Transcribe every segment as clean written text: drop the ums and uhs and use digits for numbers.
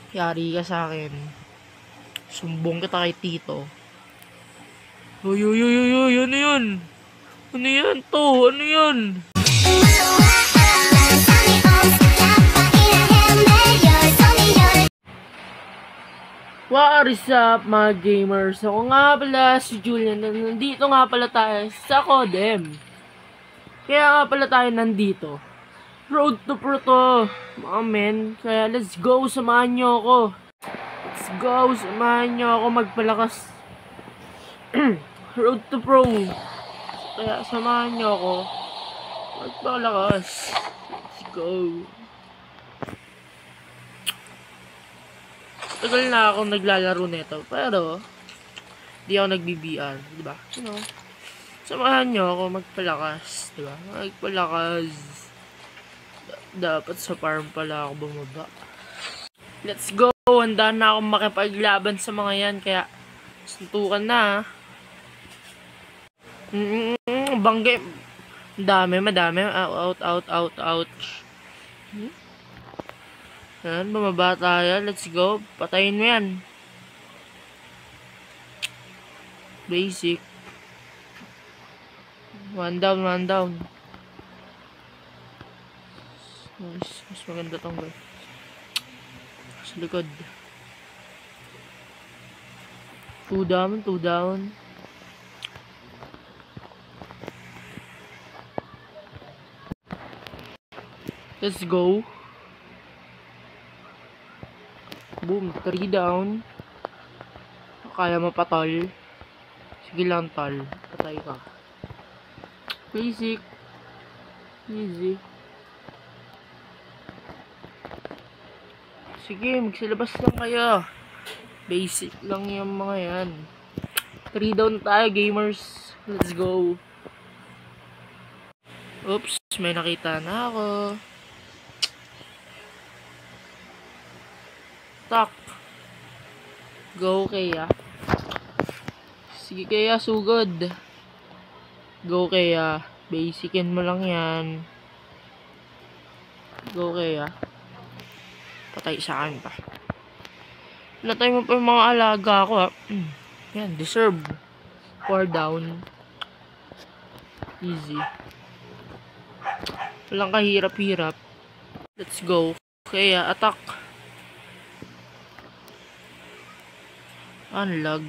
Yari ka sa akin. Sumbong kita kay Tito. Uy, uy, uy, uy, uy, ano yun? Ano yan to? Ano yan? What is up mga gamers? Ako nga pala si Julian. Nandito nga pala tayo sa Codem. Kaya nga pala tayo nandito. Road to Pro to, mga men. Kaya let's go, samahan nyo ako. Let's go, samahan nyo ako magpalakas. Road to Pro. Kaya samahan nyo ako magpalakas. Let's go. Tagal na akong naglalaro nito, pero di ako nag-BBR, di ba? You know, samahan nyo ako magpalakas, di ba? Magpalakas. Dapat sa farm pala ako bumaba. Let's go! Handa na akong makipaglaban sa mga yan, kaya suntukan na. Banggay. Madami. Ouch. Yan, bumaba tayo. Let's go. Patayin mo yan. Basic. One down. Nice. Mas maganda tong guy. Sa likod. Two down. Let's go. Boom, 3 down. Kaya mo pa, tol. Sige lang, tol. Patay ka. Basic. Easy. Sige, magsilabas lang kayo. Basic lang yung mga yan. 3 down tayo, gamers. Let's go. Oops, may nakita na ako. Tak. Go kaya. Sige kaya, sugod. Go kaya. Basicin mo lang yan. Go kaya. Patay sa akin pa. Natay mo pa yung mga alaga ko, ha. Yan, deserve. 4 down. Easy. Walang kahirap-hirap. Let's go. Kaya, attack. Unlag.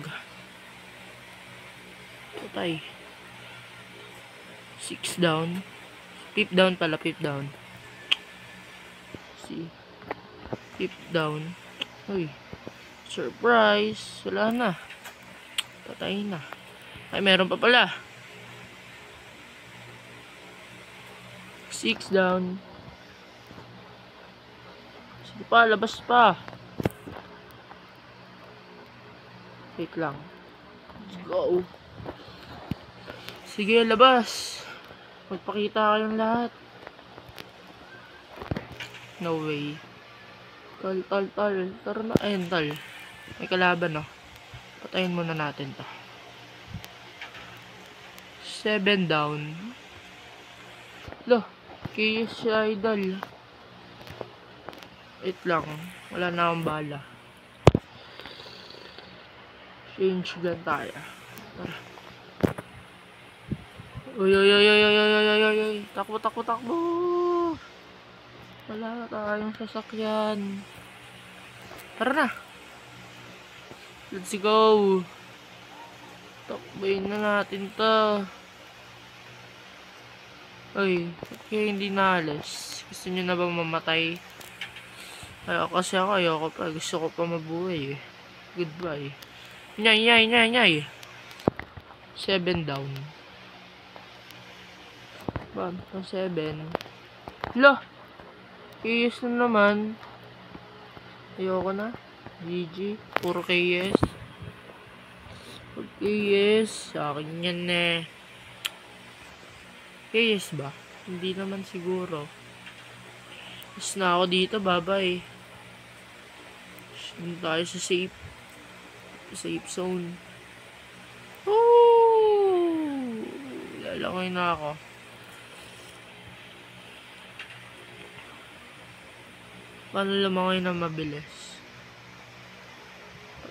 Patay. 6 down. 5th down pala, 5th down. See. 5th down. Uy. Surprise. Wala na. Patay na. Ay, meron pa pala. 6 down. Sige pa, labas pa. Wait lang. Let's go. Sige, labas. Magpakita kayong lahat. No way. Tol. Tara na. Ayun, tol. May kalaban, no. Patayin muna natin to. 7 down. Loh. Kaya si Idol. Wait lang. Wala na akong bala. Change gun tayo. Tara. Uy. Takbo. Wala tayong sasakyan. Tara na. Let's go. Takbayin na natin to. Uy, kaya hindi naalis. Gusto nyo na bang mamatay? Kasi ako ayoko pa. Gusto ko pa mabuhay eh. Goodbye. Nyay. 7 down. 7. Lah! KS na naman. Ayoko na. GG. Puro KS. Pag KS, sa akin yan eh. KS ba? Hindi naman siguro. Is na ako dito, babay. Doon tayo sa safe zone. Woo! Lalakay na ako. Paano lumangoy na mabilis?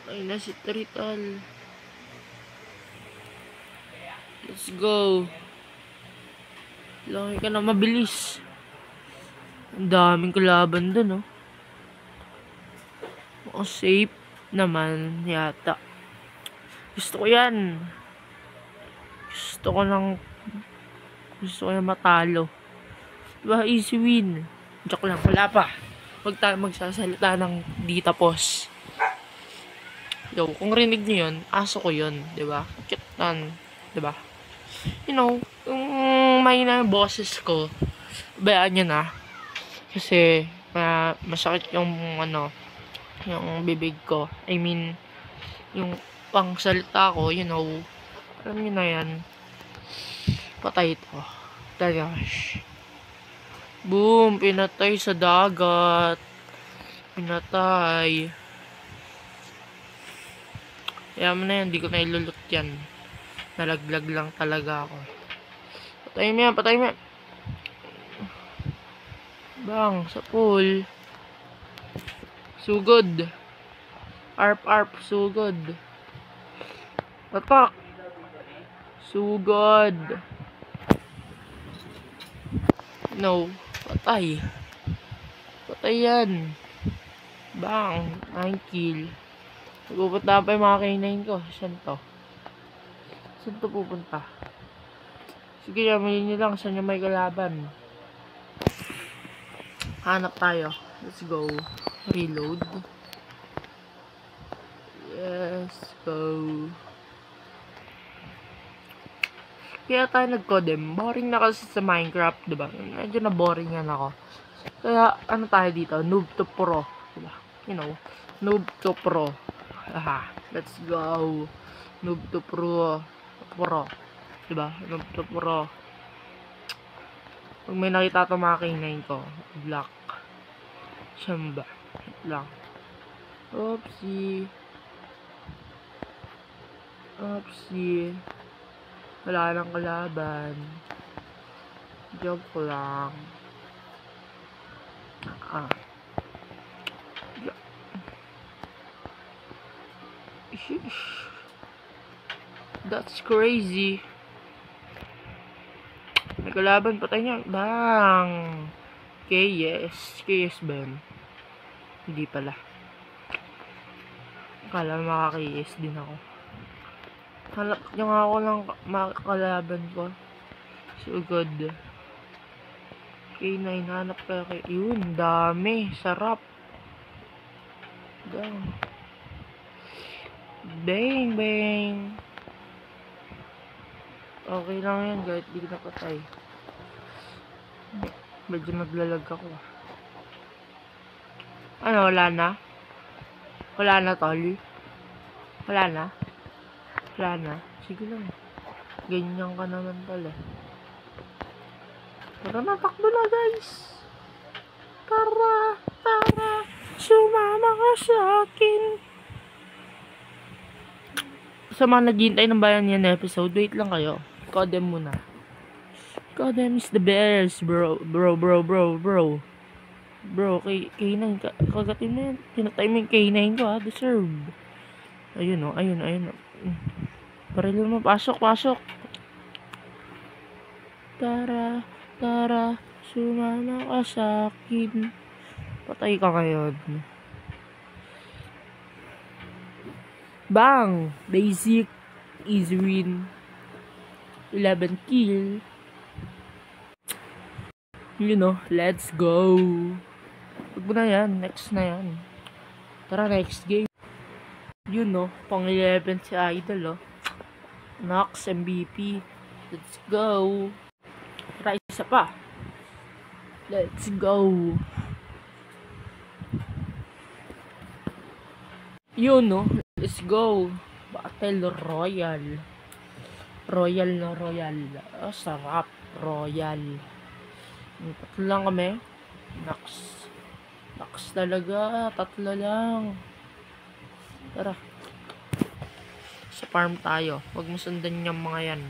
Ay na si Trital. Let's go. Laki ka na mabilis. Ang daming kalaban dun, oh. Mukhang safe naman yata. Gusto ko yan. Gusto ko yung matalo. Diba, easy win. Joke lang, wala pa. Huwag tayo magsasalita ng di tapos. Yo, kung rinig niyo yun, aso ko yun, diba? Cute nan, diba? You know, yung may na yung boses ko, bayaan nyo na. Kasi, masakit yung, yung bibig ko. I mean, yung pangsalita ko, you know, alam nyo na yan. Patay ito. Gosh. Boom! Pinatay sa dagat. Pinatay. Kaya mo na yan, di ko na ilulot yan. Nalaglag lang talaga ako. Patay mo yan, patay mo yan. Bang, sa pool. Sugod. Arp, sugod. Attack. Sugod. No. Patay. Patay yan. Bang. 9 kill. Pupunta pa yung mga K9 ko. Saan to? Saan to pupunta? Sige, yamin nyo lang. Saan yung may kalaban? Hanap tayo. Let's go. Reload. Yes. Go. Kaya tayo nag-codem. Boring na kasi sa Minecraft, diba? Medyo na boring yan ako. Kaya, ano tayo dito? Noob to pro. Diba? You know, noob to pro. Aha. Let's go. Noob to pro. Pro. Diba? Noob to pro. Pag may nakita ito mga K9 ko, block. Samba. Hit lang. Oopsie. Oopsie. Wala nang kalaban. Joke lang. That's crazy. May kalaban, patay niya. Bang! KS. KS ba yun? Hindi pala. Akala makaka-KS din ako. Hanap nyo nga ako ng makakalaban ko. So good. K9, hanap kayo kayo. Yun, dami. Sarap. Dang. Bang, bang. Okay lang yan, kahit di na patay. Medyo naglalag ako. Ano, wala na? Wala na, tol? Wala na? Wala na? Sige lang. Ganyan ka naman pala. Tara na, takbo na, guys. Tara, sumama ka sa akin. Sa mga naghihintay ng bayan yan episode, wait lang kayo. Codem muna. Codem is the best, bro. Bro, K9, kagatin mo yan. Tinatay mo yung K9 ko, ha. Deserve. Ayun, oh. Ayun. Parilo mo. Pasok. Tara, sumama ka sa akin. Patay ka ngayon. Bang! Basic. Easy win. 11 kill. You know, let's go. Huwag mo na yan. Next na yan. Tara, next game. You know, pang 11 si Idol, oh. Nox MVP. Let's go. Tara, isa pa. Let's go. You know, let's go. Battle Royale. Royal. Oh, sarap. Royal. Tatlo lang kami. Nox talaga. Tatlo lang. Tara. Sa farm tayo. Huwag mo sundan yung mga yan.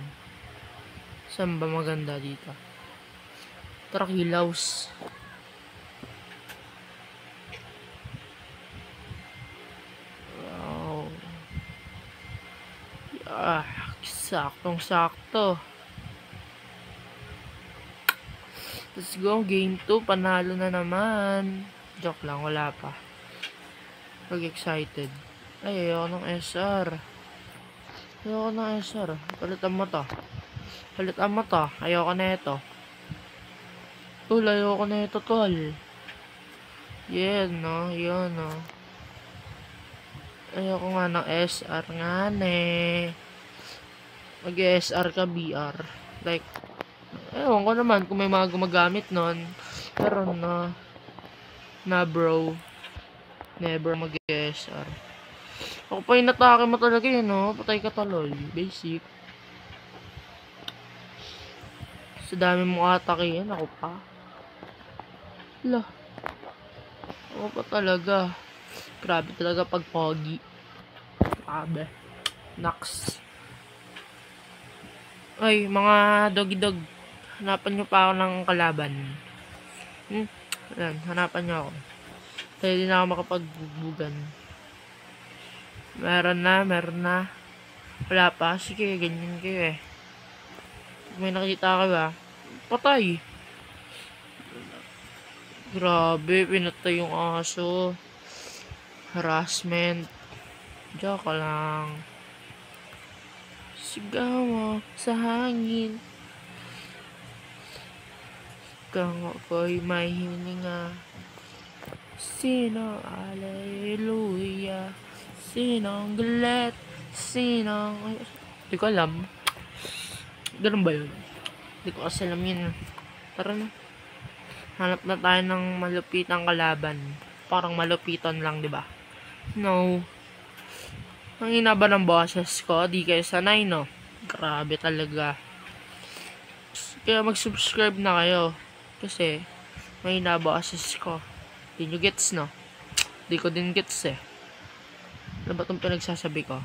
Saan ba maganda dito? Tara, Kilaws. Wow. Saktong-sakto. Let's go, game 2, panalo na naman. Joke lang, wala pa. Pag-excited. Ay, ayoko ng SR. Ayoko ng SR. Palitan mo to. Palitan mo to. Ayoko na ito. Tol, ayoko na ito, tol. Yan, no? Yan, no? Ayoko nga ng SR nga, ne. Mag-SR ka, BR. Like, ewan ko naman kung may mga gumagamit nun. Pero na bro. Never mag-SR. Ako pa inatake mo talaga yun, no? Patay ka talol. Basic. Sa dami mong atake yan, ako pa. Hala. Ako pa talaga. Grabe talaga pag pogi. Grabe. Naks. Ay, mga doggy-dog. Hanapan nyo pa ako ng kalaban. Ayan, hanapan nyo ako. Kaya di na ako makapagbugan. Meron na. Wala pa. Sige, ganyan kayo eh. Pag may nakita ka ba? Patay. Grabe, pinatay yung aso. Harassment. Joke lang. Sigaw mo sa hangin. Kang ako'y may hininga. Sino, aleluya. Sinong galit? Sinong... Hindi ko alam. Ganun ba yun? Hindi ko kasi alam yun. Tara na. Hanap na tayo ng malupitang kalaban. Parang malupitan lang, di ba? No. Ang ina ba ng boses ko? Di kayo sanay, no? Grabe talaga. Kaya mag-subscribe na kayo. Kasi, may ina boses ko. Di nyo gets, no? Di ko din gets, eh. Ano ba itong pinagsasabi ko?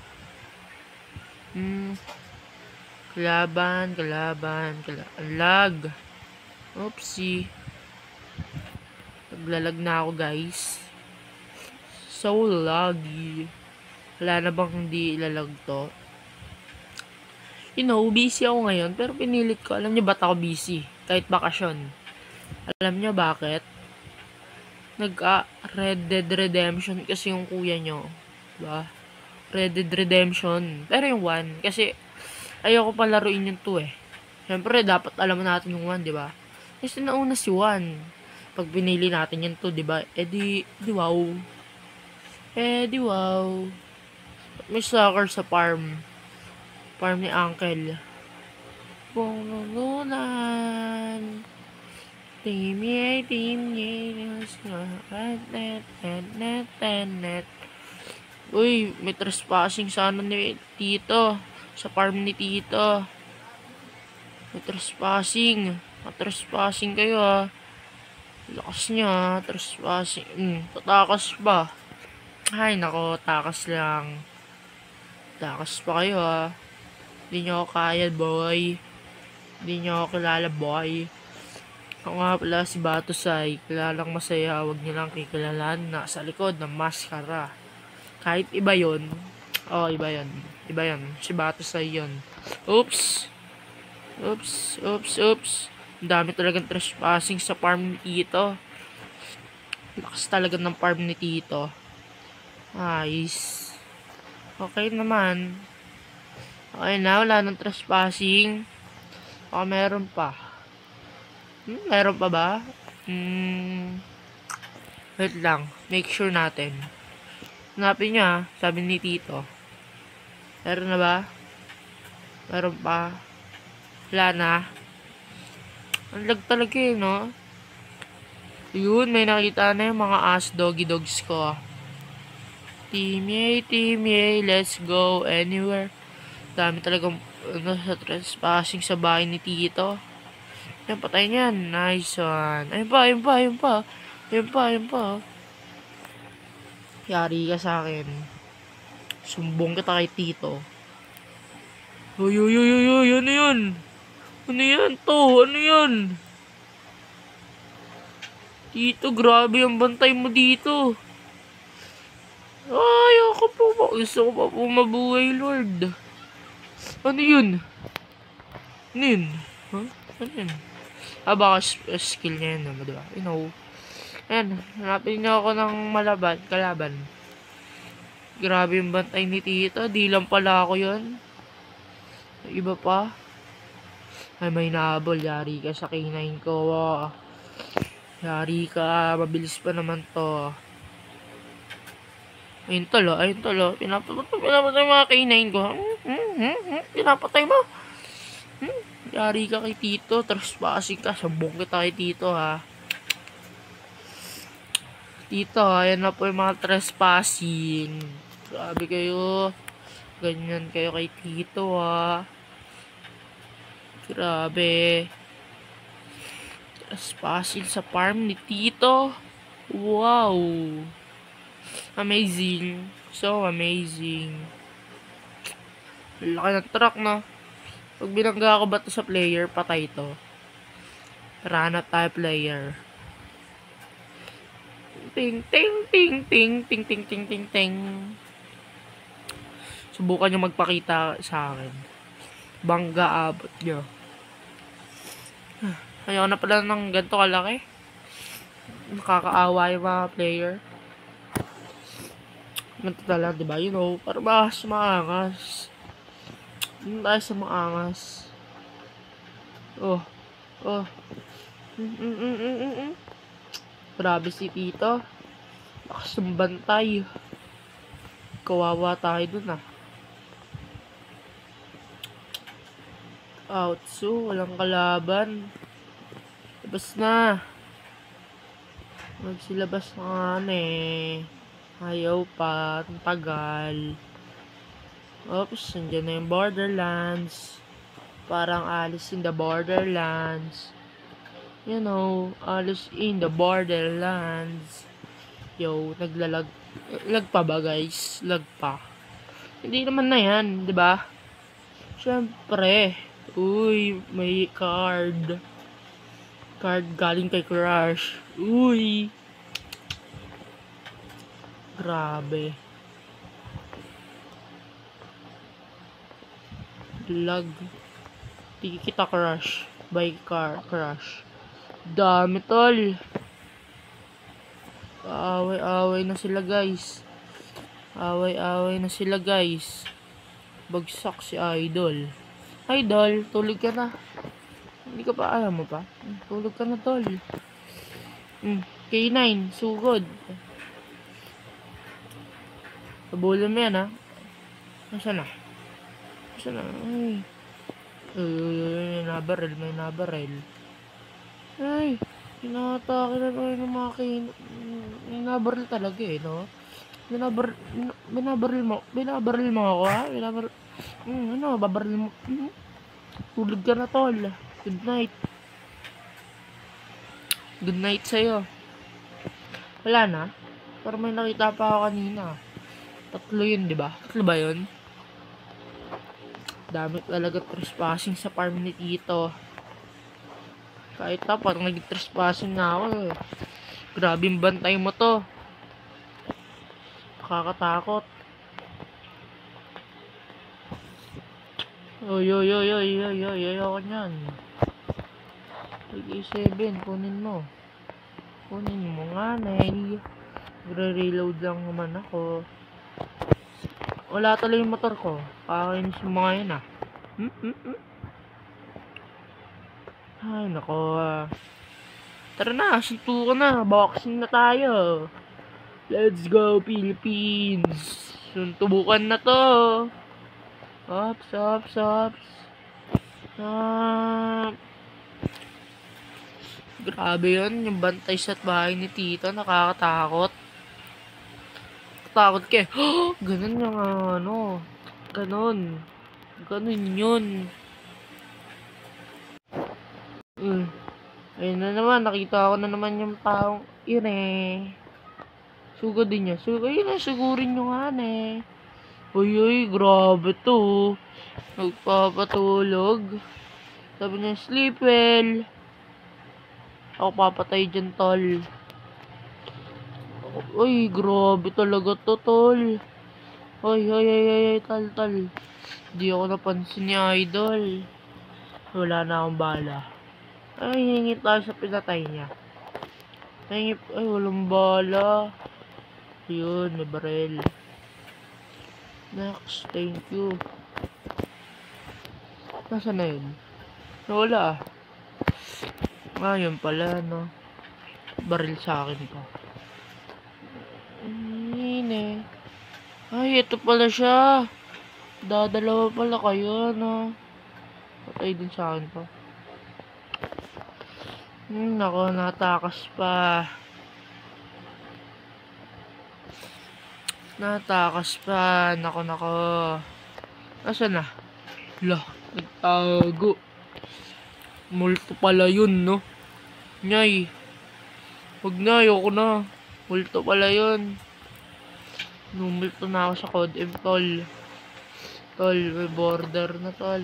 Kalaban. Lag. Oopsie. Naglalag na ako, guys. So laggy. Wala na bang hindi ilalag to? You know, busy ako ngayon, pero pinilit ko. Alam nyo ba't ako busy? Kahit bakasyon. Alam nyo bakit? Red Dead Redemption kasi yung kuya nyo. Diba? Red Dead Redemption. Pero yung 1, kasi ayoko pa laruin yung 2 eh. Siyempre, dapat alam natin yung 1, diba? Kasi nauna si 1. Pag pinili natin yung 2, diba? Di wow. May soccer sa farm. Farm ni Uncle. Pumununan. Team yay. Uy, may trespassing sa ano ni Tito. Sa farm ni Tito. May trespassing. Matrespassing kayo ah. Lakas niya, trespassing. Tatakas ba? Ay, nako, takas lang. Takas pa kayo ah. Hindi nyo ako kaya, boy. Hindi nyo ako kilala, boy. Ako nga pala si Batusay. Kilalang masaya, huwag nyo lang kikilalan na sa likod ng maskara. Kahit iba yun. Iba yun. Si Batusay yun. Oops. Ang dami talagang trespassing sa farm ni Tito. Lakas talaga ng farm ni Tito. Nice. Okay naman. Okay na, wala nang trespassing. Meron pa. Meron pa ba? Wait lang. Make sure natin. Hanapin niya, sabi ni Tito. Meron na ba? Meron pa. Wala na. Ang lag talaga eh, no? Yun, may nakita na yung mga doggy dogs ko. Team yay, let's go anywhere. Dami talagang sa trespassing sa bahay ni Tito. Yan, patay niyan. Nice one. Ayun pa. Yari ka sa akin. Sumbong kita kay Tito. Uy, ano yun? Ano yan? Tito, grabe ang bantay mo dito. Ay, ako po. Gusto ko pa po mabuhay, Lord. Ano yun? Ano yun? Huh? Ano yun? Baka skill niya yun, diba? You know. Ayan, hanapin niyo ako ng kalaban. Grabe yung bantay ni Tito. Di lang pala ako yun. Iba pa. Ay, may nahabol. Yari ka sa K9 ko. Yari ka. Mabilis pa naman to. Ayun talo. Pinapatay mga K9 ko. Pinapatay mo. Yari ka kay Tito. Trespassing ka. Sabong kita kay Tito, ha. Tito, ayan na po yung mga trespassing. Grabe kayo. Ganyan kayo kay Tito, ha. Grabe. Trespassing sa farm ni Tito. Wow. Amazing. So amazing. Laki ng truck, no? Pag binangga ako ba ito sa player, patay to. Tara na tayo, player. Ting, ting, ting, ting, ting, ting, ting, ting, ting. Subukan nyo magpakita sa akin. Bangga abot nyo. Ayaw na pala ng ganito kalaki. Nakakaawa yung mga player. Ganito talaga, diba? You know, para ba sa maangas. Hindi tayo sa maangas. Oh. Grabe si Tito. Lakas ng bantay. Kawawa tayo dun, ah. Outso, walang kalaban. Labas na. Magsilabas na nga eh. Ayaw pa. Ang tagal. Oops, nandiyan na yung Borderlands. Parang Alice in the Borderlands. You know, Alice in the Borderlands. Yo, naglalag. Lag pa ba, guys? Lag pa. Hindi naman na yan, di ba? Siyempre. Uy, may card. Card galing kay Crush. Uy. Grabe. Lag. Di kita Crush. By Crush. Dami, tol. Away-away na sila, guys. Away-away na sila, guys. Bagsak si Idol. Idol, tulog ka na. Hindi ka pa, alam mo pa? Tulog ka na, tol. K9, sugod. Pabulan mo yan, ha? Nasaan na? Ay. May nabaril. Ay, pinatake na tayo ng mga binabaril talaga eh, no? Binabaril mo ako, ha? Babaril mo. Tulog ka na, tol. Good night. Good night sa'yo. Wala na? Pero may nakita pa ako kanina. 3 yun, di ba? 3 ba yun? Dami talaga trespassing sa farm ni Tito. Kahit na, parang nag-trespassing na ako eh. Grabe yung bantay mo to. Nakakatakot. Oy, ako nyan. A7, kunin mo nga, nay. Nagre-reload lang naman ako. Wala tuloy yung motor ko. Kakainis yung mga yun, ah. Ay, nako. Tara na, suntukan na. Boxing na tayo. Let's go, Philippines. Suntubukan na to. Ops. Grabe yun. Yung bantay sa bahay ni Tito. Nakakatakot. Takot ka. Ganun yung Ganun yun. Ayun na naman. Nakita ko na naman yung taong yun eh. Sugod din niya. Ayun na, sugurin nyo nga eh. Uy, grabe to. Nagpapatulog. Sabi niya, sleep well. Ako papatay dyan, tol. Uy, grabe talaga to, tol. Uy, tal. Di ako napansin ni Idol. Wala na akong bala. Ay, hingit tayo sa pinatay niya. Ay, walang bala. Yun, may barel. Next, thank you. Nasaan na yun? Nawala ah. Ah, yun pala, no. Baril sa akin to. Yun. Ay, ito pala siya. Dadalawa pala kayo, no. Patay din sa akin to. Nako, natakas pa. Nako. Nasaan na? Lah, nagtago. Multo pala yun, no? Nyay. Huwag na, ayoko na. Multo pala yun. Numulto na ako sa Code M, tol. Tol, may border na, tol.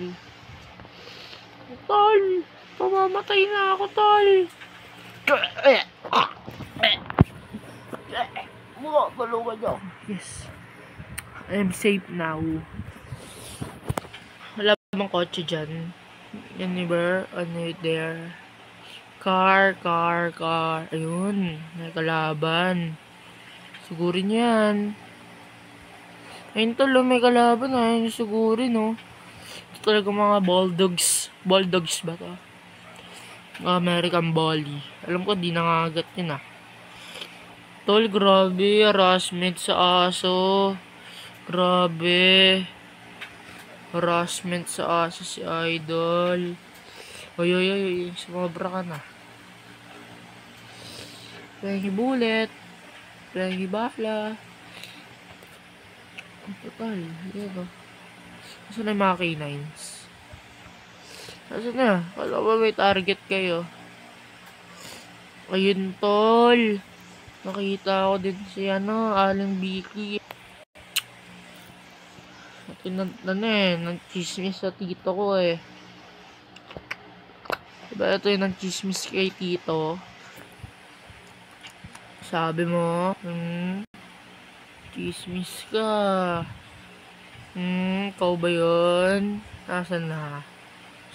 Tol, pamamatay na ako, tol. Tulungan niyo. Yes. I'm safe now. Wala bang kotse dyan? Anywhere? There? Car. Ayun. May kalaban. Sigurin yan. Ayun tol, may kalaban. Ayun sigurin, no? Ito talaga mga bulldogs. Bulldogs ba to? American Bully. Alam ko, di nangagat yun ah. Tol, grabe. Harassment sa aso. Grabe. Harassment sa aso si Idol. Oy. Sumobra ka na. Pengi bullet. Pengi bala. Total. Yan o. Saan na yung mga K9s? Saan na? Kala ba may target kayo? Ayun, tol. Nakita ko din si Aling Vicky. Nang-chismis sa tito ko eh. Diba ito yung nang-chismis kay tito? Sabi mo, chismis ka. Ikaw ba yun? Nasaan na?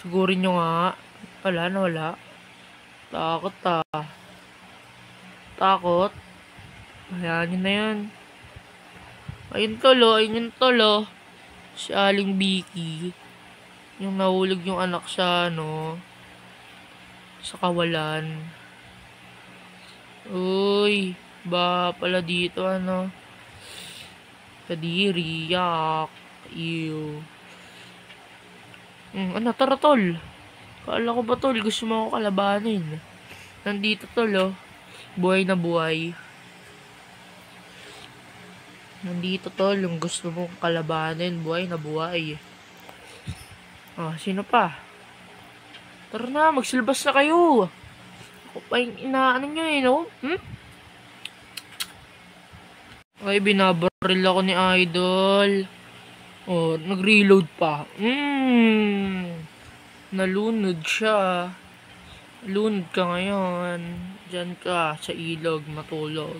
Sigurin nyo nga. Wala. Takot ah. Takot? Hayaan nyo na yan. Ayun tolo. Si Aling Vicky. Yung nahulog yung anak sa sa kawalan. Uy, ba pala dito Kadiri, yak. Ew. Tara tol. Kala ko ba tol, gusto mo ako kalabanin. Nandito tol buhay na buhay. Nandito tol, yung gusto mong kalabanin, buhay na buhay. Sino pa? Tara na, magsilbas na kayo. Ako pa yung inaano nyo no? Ay, binabaril ako ni Idol. Nag-reload pa. Nalunod siya. Lunod ka ngayon. Diyan ka sa ilog matulog.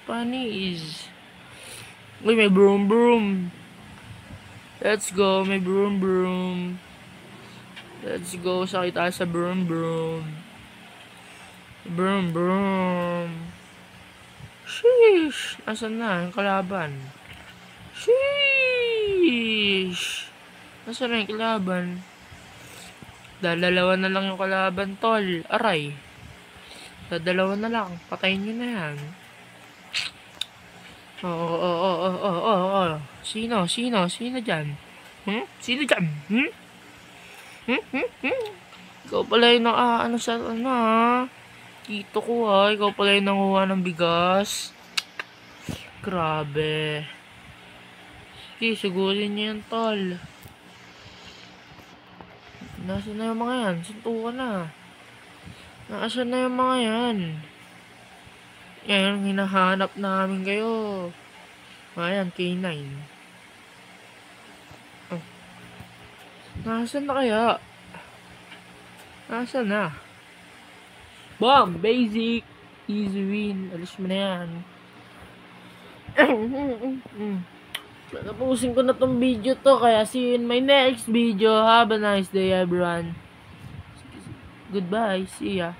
Panis. Uy, may broom. Let's go, may broom. Let's go, sakit tayo sa broom. Sheesh. Nasaan na yung kalaban? Sheesh. Nasaan na yung kalaban? Dadalawa na lang yung kalaban, tol. Aray. Dadalawa na lang. Patayin nyo na yan. Sino dyan? Sino dyan? Ikaw pala yung Kito ko ikaw pala yung nanguha ng bigas. Grabe. Sige, sigurin niyo yan, tol. Nasaan na yung mga yan? Suntukan na. Nasaan na yung mga yan? Ngayon, hinahanap namin kayo. Ayan, K9. Nasaan na kaya? Nasaan na? Bam! Basic! Easy win. Alis mo na yan. Tapusin ko na tong video to, kaya see you in my next video. Have a nice day, everyone. Goodbye, see ya.